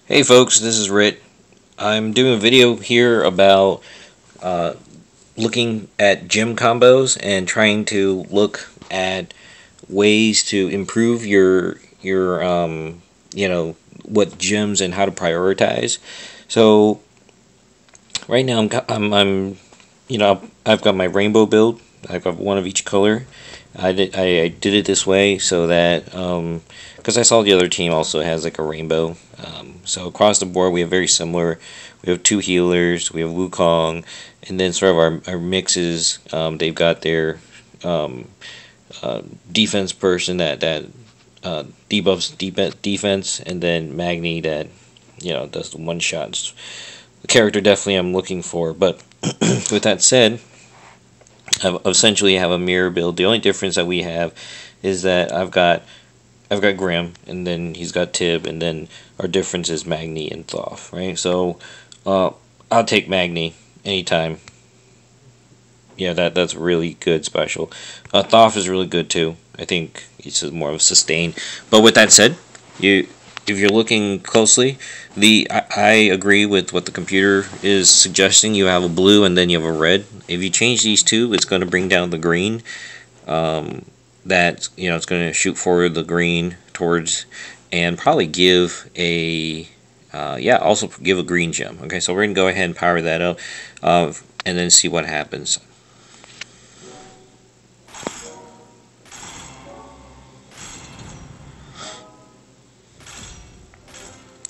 Hey folks, this is Rit. I'm doing a video here about uh, looking at gem combos and trying to look at ways to improve your what gems and how to prioritize. So right now I've got my rainbow build. I've got one of each color. I did it this way so that because I saw the other team also has like a rainbow. So across the board we have very similar. We have two healers. We have Wukong, and then sort of our mixes. They've got their defense person that debuffs defense, and then Magni that does the one shots. The character definitely I'm looking for, but with that said, I essentially have a mirror build. The only difference that we have is that I've got Grim, and then he's got Tib, and then our difference is Magni and Thoth, right? So I'll take Magni anytime. Yeah, that's really good special. Thoth is really good too. I think it's more of a sustain. But with that said, if you're looking closely, I agree with what the computer is suggesting. You have a blue and then you have a red. If you change these two, it's going to bring down the green. That it's going to shoot forward the green towards, and probably give a also give a green gem. Okay, so we're going to go ahead and power that up, and then see what happens.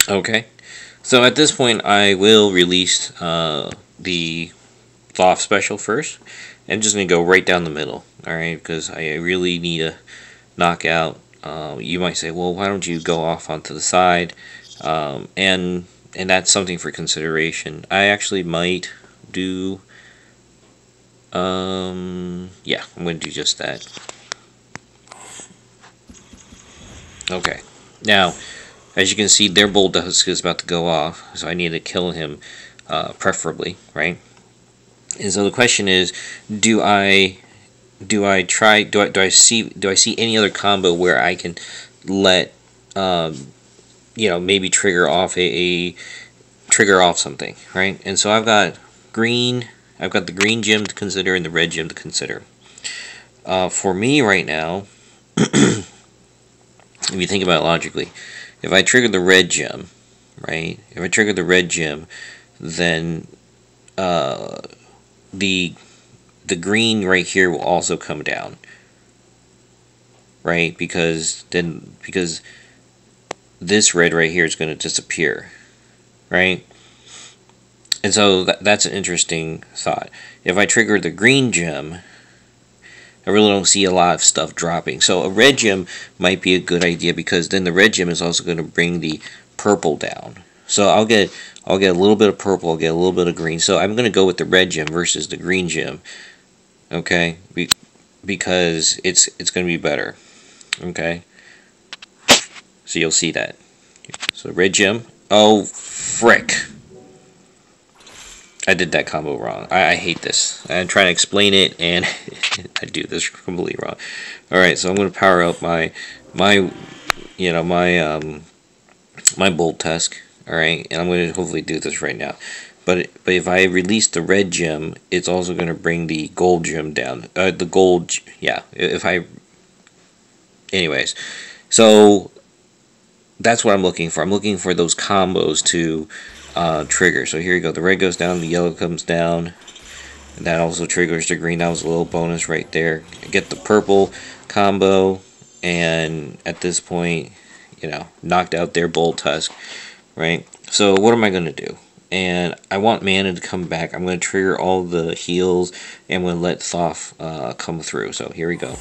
Okay, so at this point I will release the Thoth special first. I'm just going to go right down the middle, alright, because I really need a knockout. You might say, well, why don't you go off onto the side? And that's something for consideration. I actually might do, yeah, I'm going to do just that. Okay, now, as you can see, their Bulldusk is about to go off, so I need to kill him, preferably, right? And so the question is, do I see any other combo where I can let maybe trigger off something, right? And so I've got the green gem to consider and the red gem to consider. For me right now, if you think about it logically, if I trigger the red gem, right? If I trigger the red gem, then the green right here will also come down, right? Because this red right here is going to disappear, right? And so that's an interesting thought. If I trigger the green gem, I really don't see a lot of stuff dropping. So a red gem might be a good idea, because then the red gem is also going to bring the purple down. So I'll get a little bit of purple, I'll get a little bit of green. So I'm going to go with the red gem versus the green gem, okay? Because it's going to be better, okay? So you'll see that. So red gem. Oh, frick. I did that combo wrong. I hate this. I'm trying to explain it, and I do this completely wrong. Alright, so I'm going to power up my Bolt Tusk. Alright, and I'm going to hopefully do this right now. But if I release the red gem, it's also going to bring the gold gem down. Anyways, so that's what I'm looking for. I'm looking for those combos to trigger. So here you go. The red goes down, the yellow comes down. And that also triggers the green. That was a little bonus right there. I get the purple combo, and at this point, knocked out their Bolt Tusk. Right? So what am I going to do? And I want mana to come back. I'm going to trigger all the heals, and I'm going to let Thoth come through. So here we go.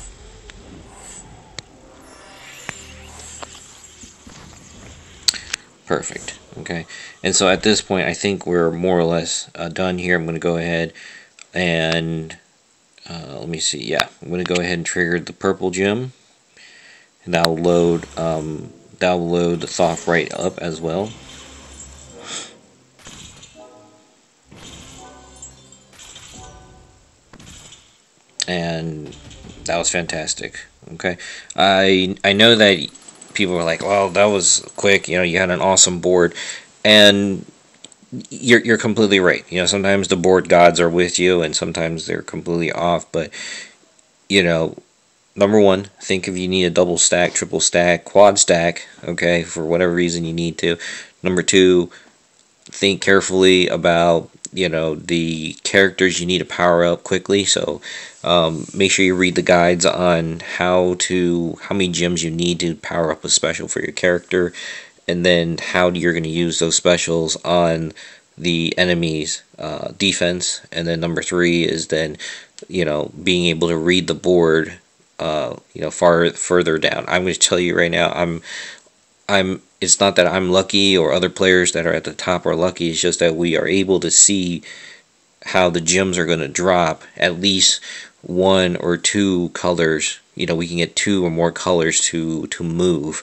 Perfect. Okay. And so at this point, I think we're more or less done here. I'm going to go ahead and let me see. Yeah, I'm going to go ahead and trigger the purple gem, and that'll load the Thoth right up as well. And that was fantastic. Okay, I know that people were like, well, that was quick, you had an awesome board. And you're completely right. You know, sometimes the board gods are with you, and sometimes they're completely off. But you know, number one, think if you need a double stack, triple stack, quad stack, okay, for whatever reason you need to. Number two, think carefully about, you know, the characters you need to power up quickly. So make sure you read the guides on how many gems you need to power up a special for your character, and then how you're going to use those specials on the enemy's defense. And then number three is then, you know, being able to read the board, you know, further down. I'm going to tell you right now, it's not that I'm lucky or other players that are at the top are lucky. It's just that we are able to see how the gems are going to drop at least one or two colors. You know, we can get two or more colors to move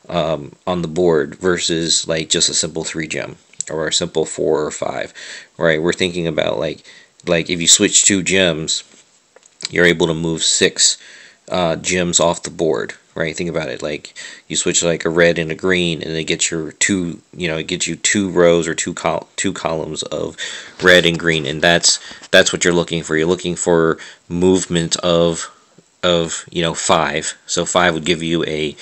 on the board versus like just a simple 3 gem or a simple 4 or 5. Right? We're thinking about like if you switch 2 gems, you're able to move 6 gems off the board. Right? Think about it. Like you switch like a red and a green, and it gets your two. You know, it gets you 2 rows or two columns of red and green, and that's what you're looking for. You're looking for movement of 5. So 5 would give you a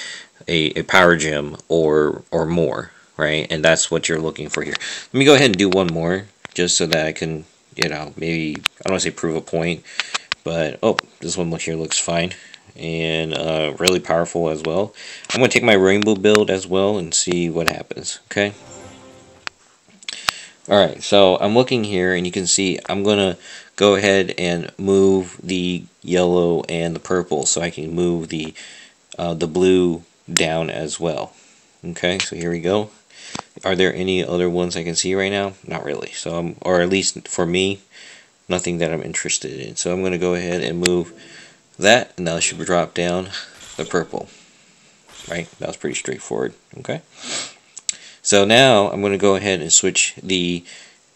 power gem or more, right? And that's what you're looking for here. Let me go ahead and do one more, just so that I can, you know, maybe, I don't want to say prove a point, but oh, this one here looks fine. And really powerful as well. I'm going to take my rainbow build as well and see what happens, okay? Alright, so I'm looking here, and you can see I'm going to go ahead and move the yellow and the purple, so I can move the blue down as well. Okay, so here we go. Are there any other ones I can see right now? Not really. So or at least for me, nothing that I'm interested in. So I'm going to go ahead and move that, and now it should drop down the purple. Right? That was pretty straightforward. Okay. So now I'm going to go ahead and switch the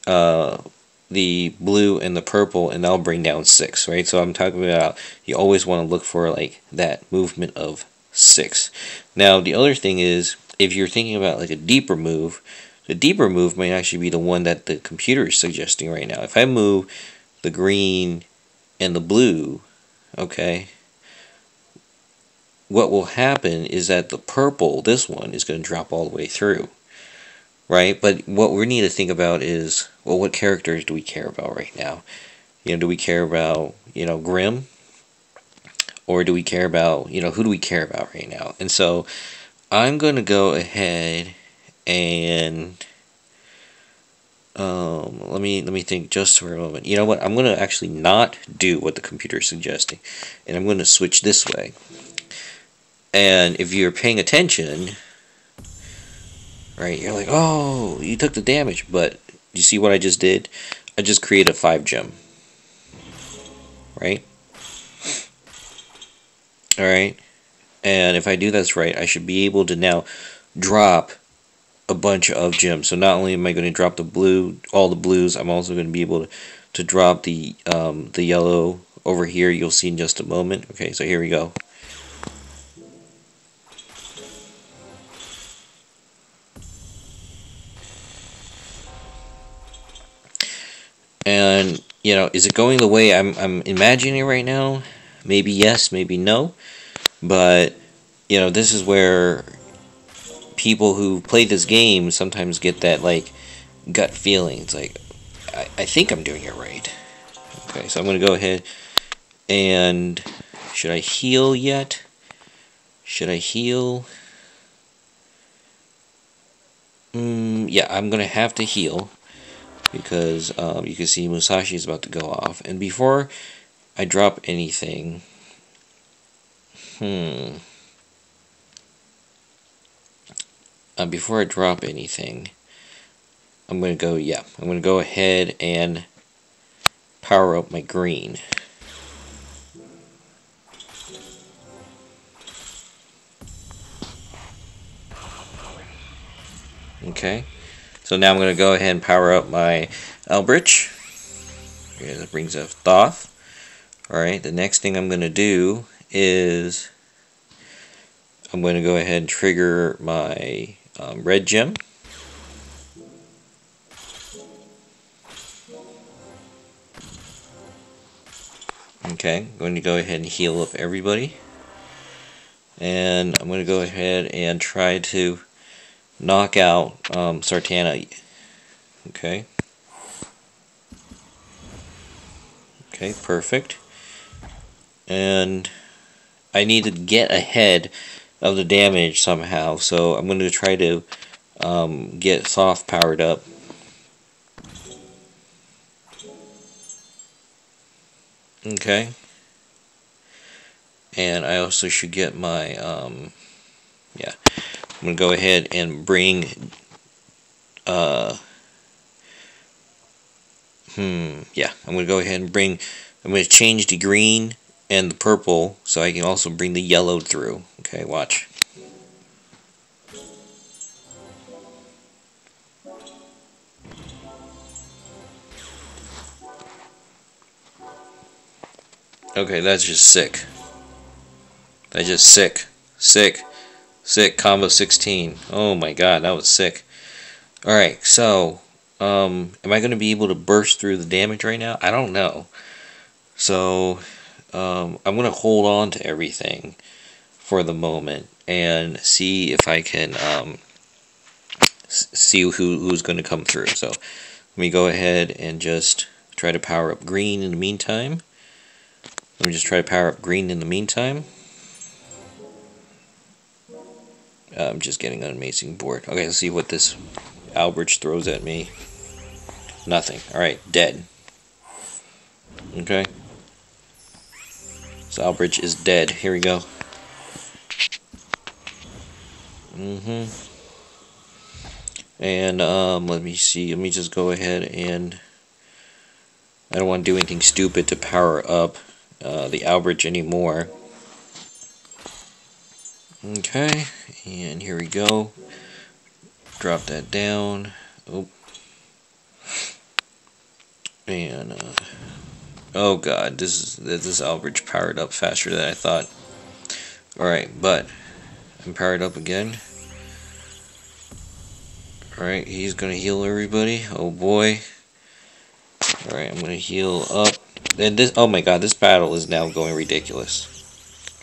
blue and the purple, and that'll bring down 6. Right? So I'm talking about, you always want to look for like that movement of 6. Now the other thing is, if you're thinking about like a deeper move, the deeper move might actually be the one that the computer is suggesting right now. If I move the green and the blue, okay, what will happen is that the purple, this one, is going to drop all the way through, right? But what we need to think about is, well, what characters do we care about right now? You know, do we care about, you know, Grimm? Or do we care about, you know, who do we care about right now? And so I'm going to go ahead and let me think just for a moment. You know what? I'm going to actually not do what the computer is suggesting, and I'm going to switch this way. And if you're paying attention, right, you're like, oh, you took the damage, but you see what I just did? I just created a 5 gem, right? All right, and if I do this right, I should be able to now drop a bunch of gems. So not only am I going to drop the blue, all the blues, I'm also going to be able to drop the yellow over here. You'll see in just a moment. Okay, so here we go. And you know, is it going the way I'm imagining right now? Maybe yes, maybe no. But you know, this is where people who play this game sometimes get that like gut feeling. It's like, I think I'm doing it right. Okay, so I'm going to go ahead and, should I heal yet? Should I heal? Yeah, I'm going to have to heal, because you can see Musashi is about to go off. And before I drop anything, before I drop anything, I'm going to go ahead and power up my green. Okay, so now I'm going to go ahead and power up my alberich. Okay, that brings up Thoth. Alright, the next thing I'm going to do is I'm going to go ahead and trigger my red gem. Okay, I'm going to go ahead and heal up everybody. And I'm going to go ahead and try to knock out Sartana. Okay. Okay, perfect. And I need to get ahead of the damage somehow, so I'm going to try to get soft powered up. Okay. And I also should get my, yeah. I'm going to go ahead and bring, yeah. I'm going to go ahead and bring, I'm going to change the green and the purple so I can also bring the yellow through. Okay, watch. Okay, that's just sick. That's just sick. Sick. Sick. Combo 16. Oh my god, that was sick. Alright, so, am I going to be able to burst through the damage right now? I don't know. So, I'm going to hold on to everything for the moment and see if I can, see who's going to come through. So, let me go ahead and just try to power up green in the meantime. Let me just try to power up green in the meantime. I'm just getting an amazing board. Okay, let's see what this alberich throws at me. Nothing. Alright, dead. Okay. So alberich is dead. Here we go. And, let me see. Let me just go ahead and... I don't want to do anything stupid to power up the alberich anymore. Okay, and here we go. Drop that down. Oh. And oh god, this alberich powered up faster than I thought. Alright, but I'm powered up again. Alright, he's gonna heal everybody. Oh boy. Alright, I'm gonna heal up. And this, oh my god, this battle is now going ridiculous.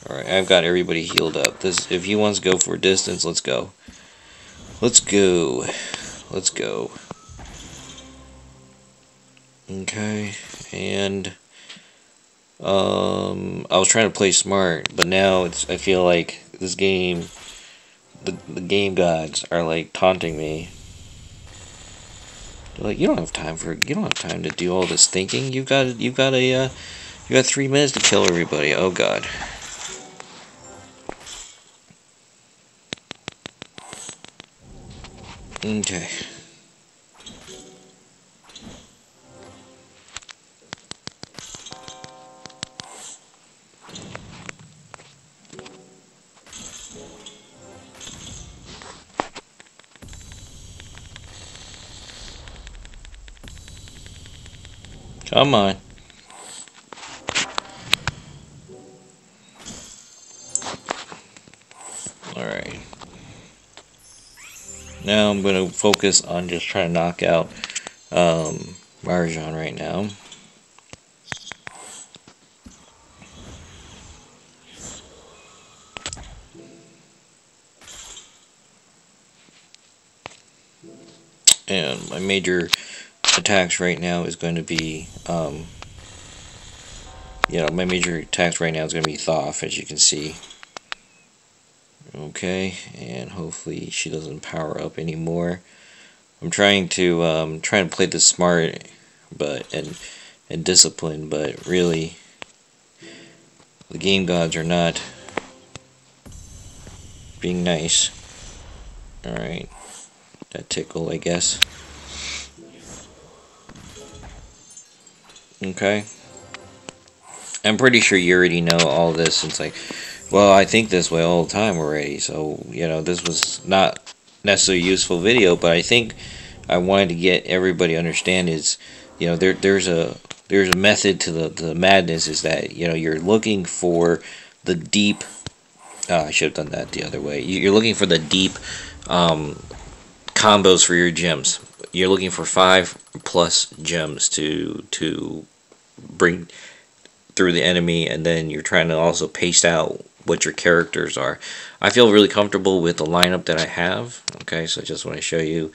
Alright, I've got everybody healed up. This, if he wants to go for a distance, let's go. Let's go. Let's go. Okay, and I was trying to play smart, but now it's, I feel like this game, the game gods are like taunting me. They're like, you don't have time to do all this thinking. You got 3 minutes to kill everybody. Oh god. Okay. Come on. Alright. Now I'm going to focus on just trying to knock out Marjan right now. And my major attacks right now is going to be, my major attacks right now is going to be Thoth, as you can see. Okay, and hopefully she doesn't power up anymore. I'm trying to play this smart, but and disciplined, but really, the game gods are not being nice. All right, that tickle, I guess. Okay. I'm pretty sure you already know all this. It's like, well, I think this way all the time already. So, this was not necessarily a useful video, but I think I wanted to get everybody to understand is, there's a method to the madness. Is that you're looking for the deep. I should have done that the other way. You're looking for the deep combos for your gems. You're looking for 5+ gems to bring through the enemy, and then you're trying to also pace out what your characters are. I feel really comfortable with the lineup that I have. Okay, so I just want to show you,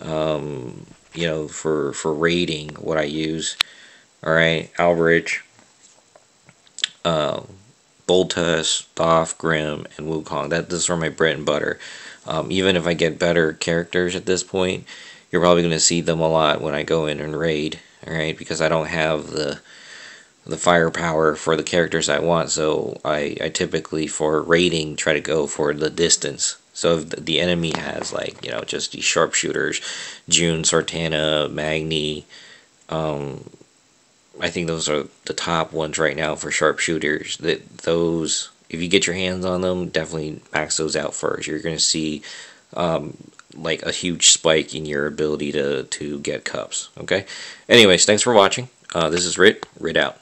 you know, for raiding what I use. All right, alberich, Boltus, Thoth, Grim, and Wukong. Those are my bread and butter. Even if I get better characters at this point, you're probably going to see them a lot when I go in and raid. All right, because I don't have the firepower for the characters I want, so I typically, for raiding, try to go for the distance. So if the enemy has, like, you know, just these sharpshooters, June, Sartana, Magni, I think those are the top ones right now for sharpshooters. Those, if you get your hands on them, definitely max those out first. You're going to see like a huge spike in your ability to get cups. Okay. Anyways, thanks for watching. This is Rit out.